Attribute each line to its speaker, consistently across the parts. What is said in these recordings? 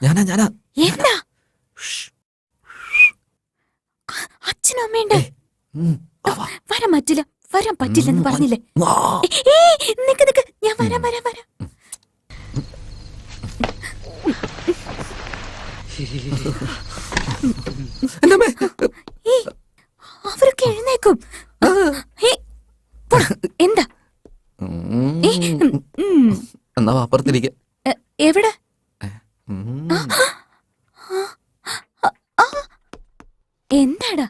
Speaker 1: ഞാനാ
Speaker 2: എന്താ അച്ഛനും അമ്മയുണ്ട്. വരാൻ പറ്റില്ലെന്ന് പറഞ്ഞില്ലേ? നിക്ക് ഞാൻ വരാം. അവരൊക്കെ എഴുന്നേക്കും. എന്താ
Speaker 1: എന്നാ അപ്പുറത്തിരിക്ക.
Speaker 2: എവിടെ? എന്താടാ?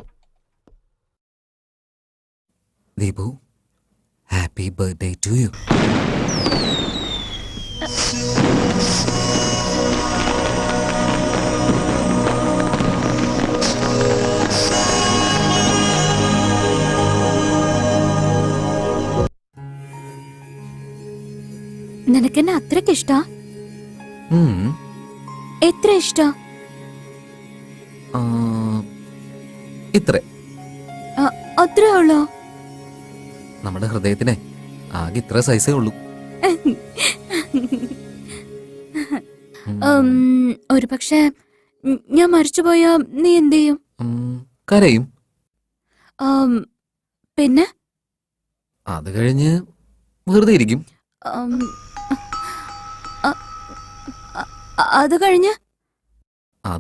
Speaker 1: Deepu, happy birthday to you.
Speaker 2: നിനക്കെന്നെ അത്രയ്ക്ക് ഇഷ്ടാ? എത്ര ഇഷ്ടാ?
Speaker 1: ഇത്ര.
Speaker 2: അത്രേ ഉള്ളോ?
Speaker 1: നമ്മുടെ ഹൃദയത്തിനെ ആകെ ഇത്ര സൈസേ ഉള്ളൂ.
Speaker 2: ഒരു പക്ഷെ ഞാൻ മരിച്ചുപോയാ നീ എന്ത് ചെയ്യും?
Speaker 1: കരയും.
Speaker 2: പിന്നെ
Speaker 1: അത് കഴിഞ്ഞ് വെറുതെ ഇരിക്കും.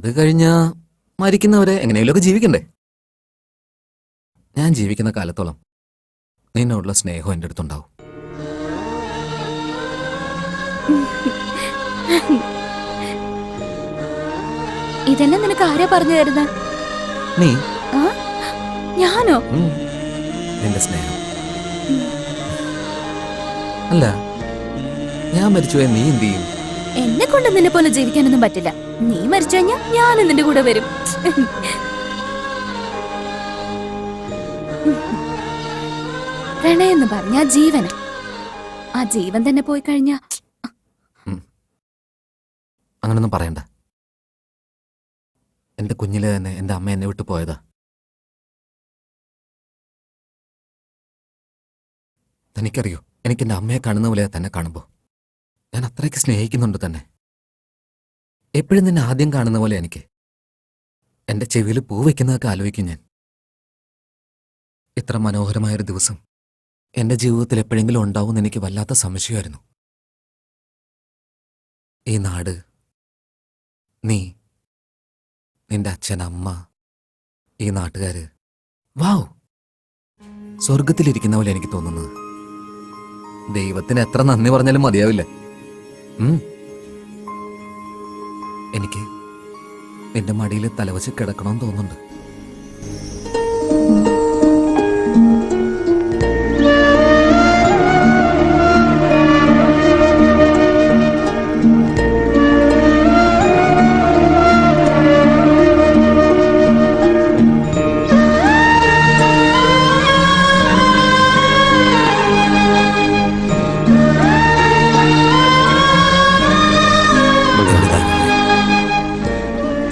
Speaker 2: അത് കഴിഞ്ഞ
Speaker 1: മരിക്കുന്നവരെ എങ്ങനെയൊക്കെ ജീവിക്കണ്ടേ? ഞാൻ ജീവിക്കുന്ന കാലത്തോളം നിന്നോടുള്ള സ്നേഹം എൻ്റെ അടുത്തുണ്ടാവും.
Speaker 2: ഇതെല്ലാം നിനക്ക് ആരാ പറഞ്ഞു തരുന്നത്?
Speaker 1: നീ.
Speaker 2: ഞാനോ?
Speaker 1: നിന്റെ സ്നേഹം. അല്ല, ഞാൻ മരിച്ചുപോയ നീ എന്ത് ചെയ്യും?
Speaker 2: എന്നെ കൊണ്ട് നിന്നെ പോലെ ജീവിക്കാനൊന്നും പറ്റില്ല. നീ മരിച്ചു കഴിഞ്ഞാ ഞാനും നിന്റെ കൂടെ വരും. പ്രണയം എന്ന് പറഞ്ഞ ജീവന. ആ ജീവൻ തന്നെ പോയി കഴിഞ്ഞാ
Speaker 1: അങ്ങനൊന്നും പറയണ്ട. എന്റെ കുഞ്ഞിലെ തന്നെ എന്റെ അമ്മ എന്നെ വിട്ടു പോയതാ. തനിക്കറിയോ, എനിക്ക് എന്റെ അമ്മയെ കാണുന്ന പോലെ തന്നെ കാണുമ്പോ ഞാൻ അത്രയ്ക്ക് സ്നേഹിക്കുന്നുണ്ട് തന്നെ. എപ്പോഴും നിന്നെ ആദ്യം കാണുന്ന പോലെ എനിക്ക് എന്റെ ചെവിയിൽ പൂ വയ്ക്കുന്നതൊക്കെ ആലോചിക്കും ഞാൻ. ഇത്ര മനോഹരമായൊരു ദിവസം എന്റെ ജീവിതത്തിൽ എപ്പോഴെങ്കിലും ഉണ്ടാവും എനിക്ക് വല്ലാത്ത സംശയമായിരുന്നു. ഈ നാട്, നീ, നിന്റെ അച്ഛൻ, അമ്മ, ഈ നാട്ടുകാര്, വാവ്, സ്വർഗത്തിലിരിക്കുന്ന പോലെ എനിക്ക് തോന്നുന്നത്. ദൈവത്തിന് എത്ര നന്ദി പറഞ്ഞാലും മതിയാവില്ല. എനിക്ക് നിന്റെ മടിയിൽ തലവച്ച് കിടക്കണമെന്ന് തോന്നുന്നുണ്ട്.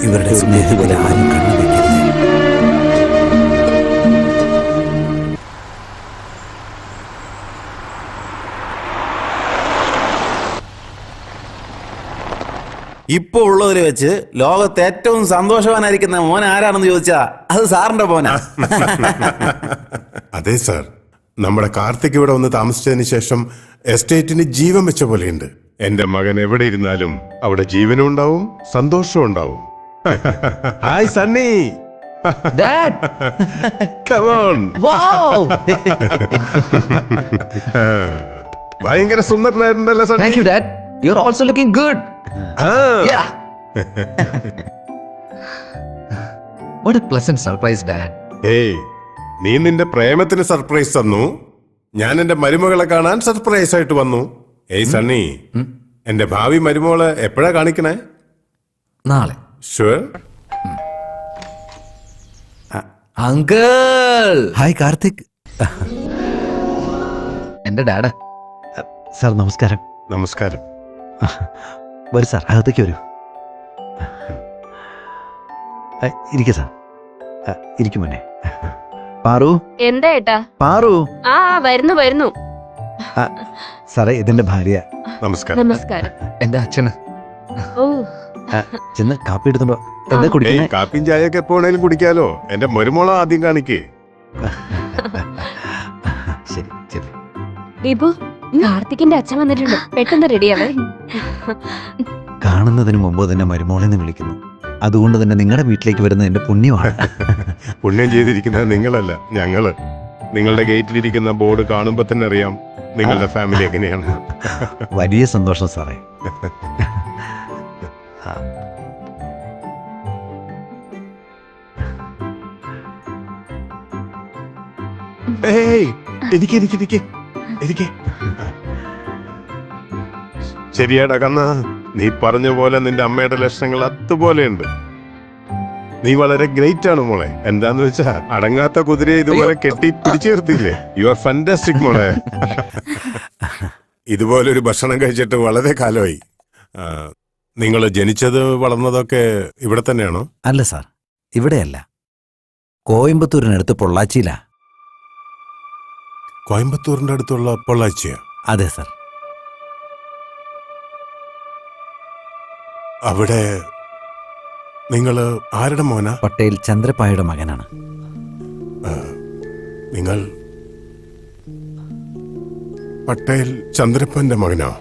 Speaker 1: ഇവരുടെ സ്നേഹത്തിൽ ആരും കണ്ണുവെക്കരുത്.
Speaker 3: ഇപ്പൊ ഉള്ളതിൽ വെച്ച് ലോകത്ത് ഏറ്റവും സന്തോഷവാനായിരിക്കുന്ന മോൻ ആരാണെന്ന് ചോദിച്ചാ അത് സാറിന്റെ മോനാ.
Speaker 4: അതെ സാർ, നമ്മുടെ കാർത്തിക് ഇവിടെ വന്ന് താമസിച്ചതിന് ശേഷം എസ്റ്റേറ്റിന് ജീവൻ വെച്ച പോലെയുണ്ട്. എന്റെ മകൻ എവിടെ ഇരുന്നാലും അവിടെ ജീവനും ഉണ്ടാവും, സന്തോഷവും ഉണ്ടാവും. Hi Sunny.
Speaker 5: Dad!
Speaker 4: Come on.
Speaker 5: Wow!
Speaker 4: ഭയങ്കര സുന്ദരനായിരുന്നല്ലോ Sunny.
Speaker 5: Thank you, Dad. You're also looking good. Yeah. What a pleasant surprise, Dad.
Speaker 4: ഏയ്, നീ നിന്റെ പ്രേമത്തിന് സർപ്രൈസ് തന്നു, ഞാൻ എന്റെ മരുമകളെ കാണാൻ സർപ്രൈസ് ആയിട്ട് വന്നു. ഏയ് സണ്ണി, എന്റെ ഭാവി മരുമകളെ എപ്പോഴാ കാണിക്കണേ?
Speaker 1: നാളെ.
Speaker 4: ഷുവർ.
Speaker 1: അങ്കിൾ. ഹായ് കാർത്തിക്.
Speaker 5: എന്റെ ഡാഡാ.
Speaker 6: സാർ നമസ്കാരം.
Speaker 4: നമസ്കാരം.
Speaker 6: വരൂ സാർ, അകത്തേക്ക് വരൂ. ഇരിക്ക സാർ, ഇരിക്കും മോനെ. പാറു.
Speaker 7: എന്താ ഏട്ടാ?
Speaker 6: പാറു.
Speaker 7: ആ വരുന്നു.
Speaker 6: സാറേ, ഇതെന്റെ ഭാര്യ.
Speaker 4: നമസ്കാരം.
Speaker 7: നമസ്കാരം.
Speaker 5: എന്റെ അച്ഛന്.
Speaker 7: ഓ
Speaker 6: ചെന്ന് കാപ്പി എടുത്തുണ്ടോ എന്താ
Speaker 4: ഏയ്
Speaker 6: കുടിക്കുന്നേ?
Speaker 4: കാപ്പിയും ചായയൊക്കെ എപ്പോഴേലും കുടിക്കാലോ. എന്റെ മരുമോളെ ആദ്യം കാണിക്കേ.
Speaker 6: ശരി ശരി.
Speaker 7: ദീപു കാർത്തിക്കിന്റെ അച്ഛൻ വന്നിട്ടുണ്ട്, പെട്ടെന്ന് റെഡിയാവേ.
Speaker 6: കാണുന്നതിന് മുമ്പ് തന്നെ മരുമോളെന്ന് വിളിക്കുന്നു. അതുകൊണ്ട് തന്നെ നിങ്ങളുടെ വീട്ടിലേക്ക് വരുന്നത് എന്റെ പുണ്യമാണ്.
Speaker 4: പുണ്യം ചെയ്തിരിക്കുന്നത് നിങ്ങളല്ല, ഞങ്ങള്. നിങ്ങളുടെ ഗേറ്റിലിരിക്കുന്ന ബോർഡ് കാണുമ്പോ തന്നെ അറിയാം നിങ്ങളുടെ ഫാമിലി എങ്ങനെയാണ്.
Speaker 6: വലിയ സന്തോഷം സാറേ.
Speaker 4: ഏയ് എനിക്ക് ശരിയാടാ കണ്ണ, നീ പറഞ്ഞ പോലെ നിന്റെ അമ്മയുടെ ലക്ഷണങ്ങൾ അതുപോലെയുണ്ട്. നീ വളരെ ഗ്രേറ്റ് ആണ് മോളെ. എന്താന്ന് വെച്ചാ അടങ്ങാത്ത കുതിരയെ ഇതുപോലെ കെട്ടി പിടിച്ചു നിർത്തിയില്ലേ. യു ആർ ഫാന്റാസ്റ്റിക് മോളെ. ഇതുപോലൊരു ഭക്ഷണം കഴിച്ചിട്ട് വളരെ കാലമായി. നിങ്ങൾ ജനിച്ചത് വളർന്നതൊക്കെ ഇവിടെ തന്നെയാണോ?
Speaker 6: അല്ല സാർ, ഇവിടെയല്ല, കോയമ്പത്തൂരിനടുത്ത് പൊള്ളാച്ചിയിലാ.
Speaker 4: കോയമ്പത്തൂരിന്റെ അടുത്തുള്ള പൊള്ളാച്ചിയാ?
Speaker 6: അതെ സാർ.
Speaker 4: അവിടെ നിങ്ങള് ആരുടെ മോനാ?
Speaker 6: പട്ടേൽ ചന്ദ്രപ്പായുടെ മകനാണ്.
Speaker 4: നിങ്ങൾ പട്ടേൽ ചന്ദ്രപ്പന്റെ മകനോ?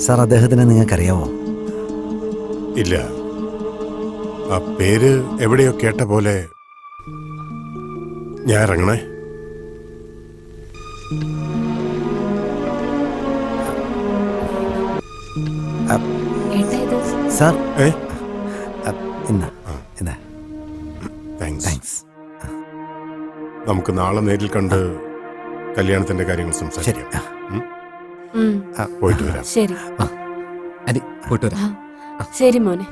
Speaker 6: സാർ, അദ്ദേഹത്തിനെ നിങ്ങൾക്കറിയാവോ?
Speaker 4: ഇല്ല. ആ പേര് എവിടെയോ കേട്ട പോലെ. ഞാൻ ഇറങ്ങണേ.
Speaker 7: ഏട്ടാ ഇത്
Speaker 6: സാർ,
Speaker 4: ഏ
Speaker 6: ഇന്നാ ഇന്നാ.
Speaker 4: താങ്ക്സ്.
Speaker 6: താങ്ക്സ്.
Speaker 4: നമുക്ക് നാളെ നേരിൽ കണ്ട് കല്യാണത്തിന്റെ കാര്യങ്ങൾ
Speaker 6: ശരി.
Speaker 4: സംസാരിക്കാം.
Speaker 7: ഉം,
Speaker 4: പോയിട്ട് വരാം.
Speaker 7: ശരി
Speaker 1: അരി പോയിട്ട് വരാം.
Speaker 7: ശരി മോനെ.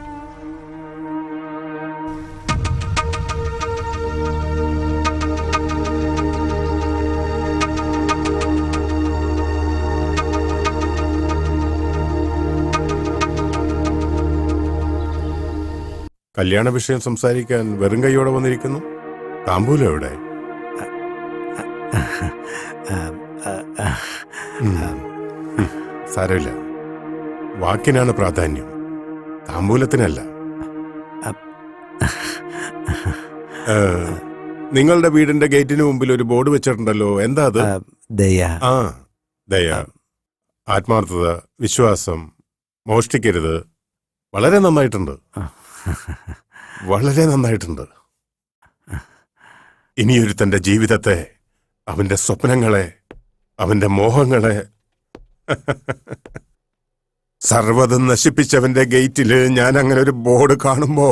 Speaker 4: കല്യാണ വിഷയം സംസാരിക്കാൻ വെറും കൈയോടെ വന്നിരിക്കുന്നു. താമ്പൂലം എവിടെ? സാരമില്ല, വാക്കിനാണ് പ്രാധാന്യം, താമ്പൂലത്തിനല്ല. നിങ്ങളുടെ വീടിന്റെ ഗേറ്റിന് മുമ്പിൽ ഒരു ബോർഡ് വെച്ചിട്ടുണ്ടല്ലോ, എന്താ അത്?
Speaker 6: ദയ.
Speaker 4: ആ, ദയ, ആത്മാർത്ഥത, വിശ്വാസം, മോഷ്ടിക്കരുത്. വളരെ നന്നായിട്ടുണ്ട്, വളരെ നന്നായിട്ടുണ്ട്. ഇനിയൊരുത്തന്റെ ജീവിതത്തെ, അവന്റെ സ്വപ്നങ്ങളെ, അവന്റെ മോഹങ്ങളെ സർവ്വതും നശിപ്പിച്ചവന്റെ ഗേറ്റില് ഞാൻ അങ്ങനെ ഒരു ബോർഡ് കാണുമ്പോ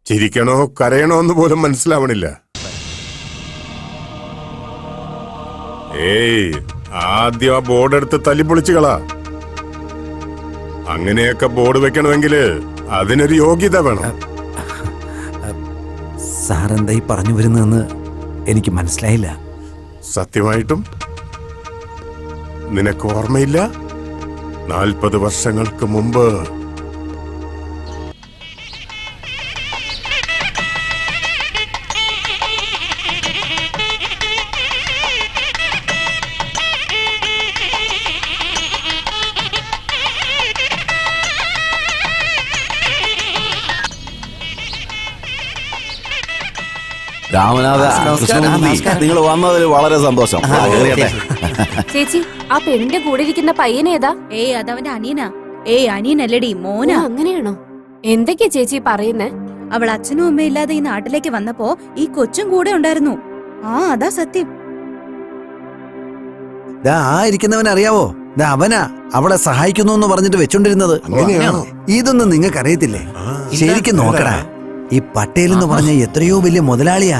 Speaker 4: ചിരിക്കണോ കരയണോ എന്ന് പോലും മനസ്സിലാവണില്ല. ഏയ്, ആദ്യം ആ ബോർഡ് എടുത്ത് തല്ലിപ്പൊളിച്ചു കളാ. അങ്ങനെയൊക്കെ ബോർഡ് വെക്കണമെങ്കിൽ അതിനൊരു യോഗ്യത വേണം.
Speaker 6: സാർ എന്താ ഈ പറഞ്ഞു വരുന്നതെന്ന് എനിക്ക് മനസ്സിലായില്ല.
Speaker 4: സത്യമായിട്ടും നിനക്ക് ഓർമ്മയില്ല? 40 വർഷങ്ങൾക്ക് മുമ്പ്
Speaker 3: രാമനാഥ, നിങ്ങൾ വന്നതിൽ വളരെ സന്തോഷം.
Speaker 7: ചേച്ചി, ആ പെണ്ണിന്റെ കൂടെ ഇരിക്കുന്ന പയ്യനേതാ?
Speaker 2: ഏയ് അതവന്റെ അനിയനാ. ഏയ് അനിയനല്ലടി, മോനാ.
Speaker 7: അങ്ങനെയാണോ? എന്തൊക്കെയാ ചേച്ചി പറയുന്നേ?
Speaker 2: അവൾ അച്ഛനും അമ്മയും ഇല്ലാതെ ഈ നാട്ടിലേക്ക് വന്നപ്പോ ഈ കൊച്ചും കൂടെ ഉണ്ടായിരുന്നു. ആ അതാ സത്യം.
Speaker 6: ആ ഇരിക്കുന്നവൻ അറിയാവോ? അവനാ അവളെ സഹായിക്കുന്നു എന്ന് പറഞ്ഞിട്ട് വെച്ചോണ്ടിരുന്നത്.
Speaker 4: അങ്ങനെയാണോ?
Speaker 6: ഇതൊന്നും നിങ്ങൾക്ക് അറിയത്തില്ലേ? ശരിക്കും നോക്കടാ, ഈ പട്ടേൽ എന്ന് പറഞ്ഞ എത്രയോ വലിയ മുതലാളിയാ.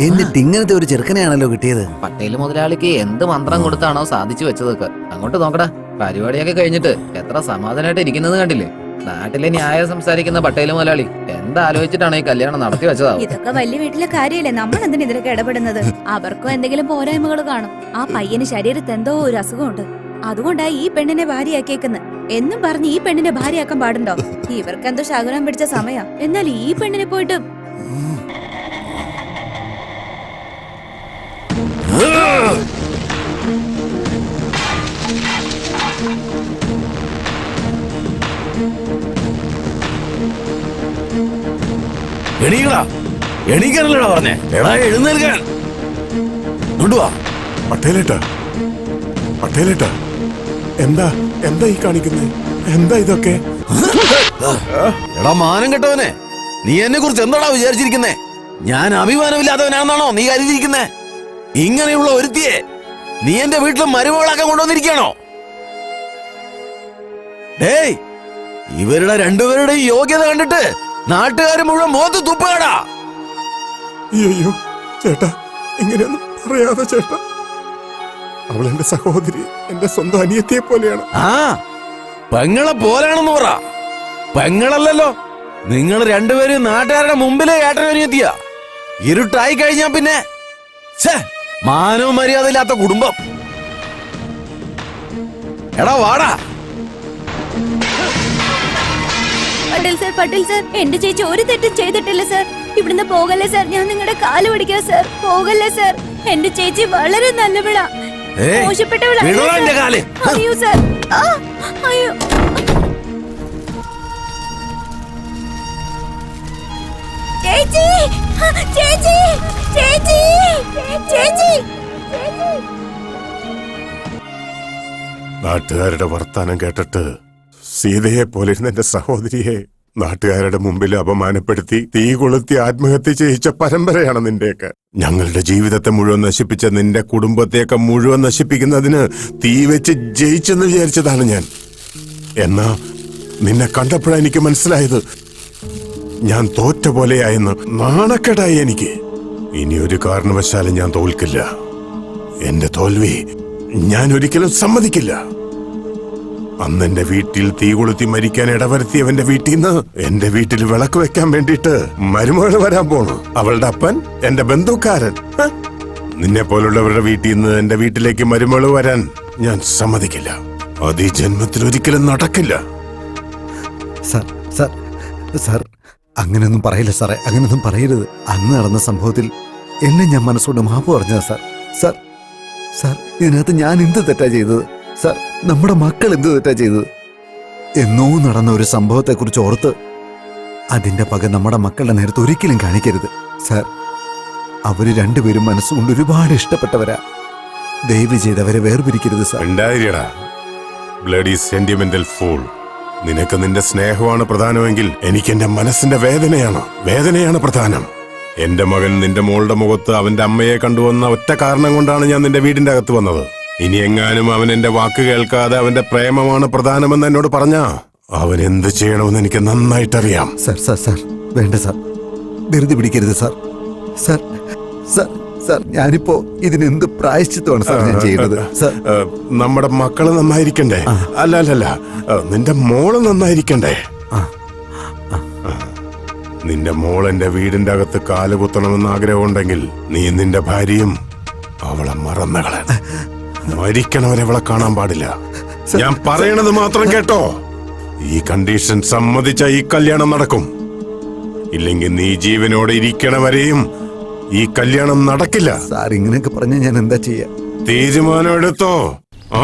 Speaker 6: എന്നിട്ട് ഇങ്ങനത്തെ ഒരു ചെറുക്കനെയാണല്ലോ കിട്ടിയത്.
Speaker 1: പട്ടേല് മുതലാളിക്ക് എന്ത് മന്ത്രം കൊടുത്താണോ സാധിച്ചു വെച്ചതൊക്കെ. അങ്ങോട്ട് നോക്കടാ, പരിപാടിയൊക്കെ കഴിഞ്ഞിട്ട് എത്ര സമാധാനമായിട്ട് ഇരിക്കുന്നത് കണ്ടില്ലേ? നാട്ടിലെ ന്യായം സംസാരിക്കുന്ന പട്ടേല് മുതലാളി എന്താലോചിച്ചിട്ടാണ് ഈ കല്യാണം നടത്തി വെച്ചതാവും.
Speaker 2: ഇതൊക്കെ വലിയ വീട്ടിലെ കാര്യല്ലേ, നമ്മൾ എന്തിനാ ഇതിലൊക്കെ ഇടപെടുന്നത്? അവർക്കും എന്തെങ്കിലും പോരായ്മകൾ കാണും. ആ പയ്യന് ശരീരത്ത് എന്തോ ഒരു അസുഖമുണ്ട്, അതുകൊണ്ടാ ഈ പെണ്ണിനെ ഭാര്യയാക്കിയേക്കുന്നത്. എന്നും പറഞ്ഞ് ഈ പെണ്ണിനെ ഭാര്യയാക്കാൻ പാടുണ്ടോ? ഇവർക്ക് എന്തോ ശകുനം പിടിച്ച സമയം. എന്നാൽ ഈ പെണ്ണിനെ പോയിട്ട്
Speaker 3: എണീക്കടാ, എണീക്കാനല്ലടാ പറഞ്ഞേ. എടാ എഴുന്നേൽക്കാൻ. കൊണ്ടുവാ.
Speaker 4: പട്ടേലേട്ടാ, പട്ടേലേട്ടാ, എന്താ എന്താ ഈ കാണിക്കുന്നേ? എന്താ ഇതൊക്കെ?
Speaker 3: എടാ മാനം കെട്ടവനെ, നീ എന്നെ കുറിച്ച് എന്താടാ വിചാരിച്ചിരിക്കുന്നേ? ഞാൻ അഭിമാനമില്ലാത്തവനാണെന്നാണോ നീ കരുതിയിരിക്കുന്നേ? ഇങ്ങനെയുള്ള ഒരുത്തിയെ നീ എന്റെ വീട്ടിൽ മരുമകളാക്കാൻ കൊണ്ടുവന്നിരിക്കണോ? ഏയ്, ഇവരുടെ രണ്ടുപേരുടെയും യോഗ്യത കണ്ടിട്ട് നാട്ടുകാർ മുഴുവൻ മുഖത്ത് തുപ്പാടാ.
Speaker 4: അയ്യോ ചേട്ടാ, ഇങ്ങനെയൊന്നും പറയാതെ ചേട്ടാ. അവൾ എന്റെ സഹോദരി, എന്റെ സ്വന്തം അനിയത്തിയെ പോലെയാണ്.
Speaker 3: ആ, പെങ്ങളെ പോലാണെന്ന് പറ. പെങ്ങളല്ലല്ലോ, നിങ്ങൾ രണ്ടുപേരും നാട്ടുകാരുടെ മുമ്പിലെ ഏട്ടനൊരുത്തിയ. ഇരുട്ടായി കഴിഞ്ഞാ പിന്നെ മാനവും മര്യാദയില്ലാത്ത കുടുംബം. എടാ വാടാ.
Speaker 2: പട്ടേൽ സർ, എന്റെ ചേച്ചി ഒരു തെറ്റും ചെയ്തിട്ടില്ല സർ. ഇവിടുന്ന് പോകല്ലേ സർ, ഞാൻ നിങ്ങളുടെ കാല് പിടിക്കാം സർ. പോകല്ലേ സർ, എന്റെ ചേച്ചി വളരെ നല്ലവളാ,
Speaker 3: ഏയ്,
Speaker 2: മോശപ്പെട്ടവളാ.
Speaker 3: വിടടാ എന്റെ കാല്.
Speaker 2: അയ്യോ സർ, ആ, അയ്യോ. ചേച്ചി, ചേച്ചി, ചേച്ചി, ചേച്ചി.
Speaker 4: നാട്ടുകാരുടെ വർത്താനം കേട്ടിട്ട് സീതയെ പോലിരുന്ന എന്റെ സഹോദരിയെ നാട്ടുകാരുടെ മുമ്പിൽ അപമാനപ്പെടുത്തി തീ കൊളുത്തി ആത്മഹത്യ ചെയ്യിച്ച പരമ്പരയാണ് നിന്റെയൊക്കെ. ഞങ്ങളുടെ ജീവിതത്തെ മുഴുവൻ നശിപ്പിച്ച നിന്റെ കുടുംബത്തെയൊക്കെ മുഴുവൻ നശിപ്പിക്കുന്നതിന് തീ വെച്ച് ജയിച്ചെന്ന് വിചാരിച്ചതാണ് ഞാൻ. എന്നാ നിന്നെ കണ്ടപ്പോഴാണ് എനിക്ക് മനസ്സിലായത് ഞാൻ തോറ്റ പോലെയായെന്ന്. നാണക്കേടായി എനിക്ക്. ഇനി ഒരു കാരണവശാലും ഞാൻ തോൽക്കില്ല. എന്റെ തോൽവി ഞാൻ ഒരിക്കലും സമ്മതിക്കില്ല. അന്ന് എന്റെ വീട്ടിൽ തീ കൊളുത്തി മരിക്കാൻ ഇടവരുത്തിയവന്റെ വീട്ടിൽ നിന്ന് എന്റെ വീട്ടിൽ വിളക്ക് വെക്കാൻ വേണ്ടിയിട്ട് മരുമകൾ വരാൻ പോണു. അവളുടെ അപ്പൻ എന്റെ ബന്ധുക്കാരൻ. നിന്നെ പോലുള്ളവരുടെ വീട്ടിൽ നിന്ന് എന്റെ വീട്ടിലേക്ക് മരുമകൾ വരാൻ ഞാൻ സമ്മതിക്കില്ല. അത് ഈ ജന്മത്തിൽ ഒരിക്കലും നടക്കില്ല.
Speaker 6: സാർ സാർ സാർ, അങ്ങനെയൊന്നും പറയില്ല സാറേ, അങ്ങനെയൊന്നും പറയരുത്. അന്ന് നടന്ന സംഭവത്തിൽ എന്നെ ഞാൻ മനസ്സുകൊണ്ട് മാപ്പ് പറഞ്ഞതാ സാർ. സാർ സാർ, ഇതിനകത്ത് ഞാൻ എന്ത് തെറ്റാ ചെയ്തത്? സാർ, നമ്മുടെ മക്കൾ എന്ത് തെറ്റാ ചെയ്തത്? എന്നോ നടന്ന ഒരു സംഭവത്തെക്കുറിച്ച് ഓർത്ത് അതിന്റെ പക നമ്മുടെ മക്കളുടെ നേരത്ത് ഒരിക്കലും കാണിക്കരുത് സാർ. അവര് രണ്ടുപേരും മനസ്സുകൊണ്ട് ഒരുപാട് ഇഷ്ടപ്പെട്ടവരാ. ദയവ് ചെയ്ത് അവരെ വേർപിരിക്കരുത് സാർ.
Speaker 4: ഉണ്ടായിരിക്കടാ, ബ്ലഡി സെന്റിമെന്റൽ ഫൂൾ. നിനക്ക് നിന്റെ സ്നേഹമാണ് പ്രധാനമെങ്കിൽ എനിക്ക് എന്റെ മനസ്സിന്റെ വേദനയാണ് പ്രധാനം. എന്റെ മകൻ നിന്റെ മോളുടെ മുഖത്ത് അവന്റെ അമ്മയെ കണ്ടുവന്ന ഒറ്റ കാരണം കൊണ്ടാണ് ഞാൻ നിന്റെ വീടിന്റെ അകത്ത് വന്നത്. ഇനി എങ്ങാനും അവൻ എന്റെ വാക്ക് കേൾക്കാതെ അവന്റെ പ്രേമമാണ് പ്രധാനമെന്ന് എന്നോട് പറഞ്ഞാ അവൻ എന്ത് ചെയ്യണമെന്ന് എനിക്ക് നന്നായിട്ടറിയാം.
Speaker 6: സാർ സാർ സാർ, വേണ്ട സാർ, ധൃതി പിടിക്കരുത് സാർ. സാർ സാർ സാർ, ഞാനിപ്പോ ഇതിനെന്ത് പ്രായശ്ചിത്തമാണ് സാർ ഞാൻ ചെയ്യുന്നത്? സാർ,
Speaker 4: നമ്മുടെ മക്കള് നന്നായിരിക്കണ്ടേ? അല്ല, നിന്റെ മോള് നന്നായിരിക്കണ്ടേ? നിന്റെ മോൾ എന്റെ വീടിന്റെ അകത്ത് കാല് കുത്തണമെന്ന് ആഗ്രഹമുണ്ടെങ്കിൽ നീ നിന്റെ ഭാര്യയും അവളെ മറന്നകളെ. മരിക്കണവരെ അവളെ കാണാൻ പാടില്ല. ഞാൻ പറയണത് മാത്രം കേട്ടോ. ഈ കണ്ടീഷൻ സമ്മതിച്ച ഈ കല്യാണം നടക്കും. ഇല്ലെങ്കിൽ നീ ജീവനോടെ ഇരിക്കണവരെയും ഈ കല്യാണം നടക്കില്ല.
Speaker 6: സാർ ഇങ്ങനെയൊക്കെ പറഞ്ഞാൽ ഞാൻ എന്താ ചെയ്യാ?
Speaker 4: തീരുമാനം എടുത്തോ. ആ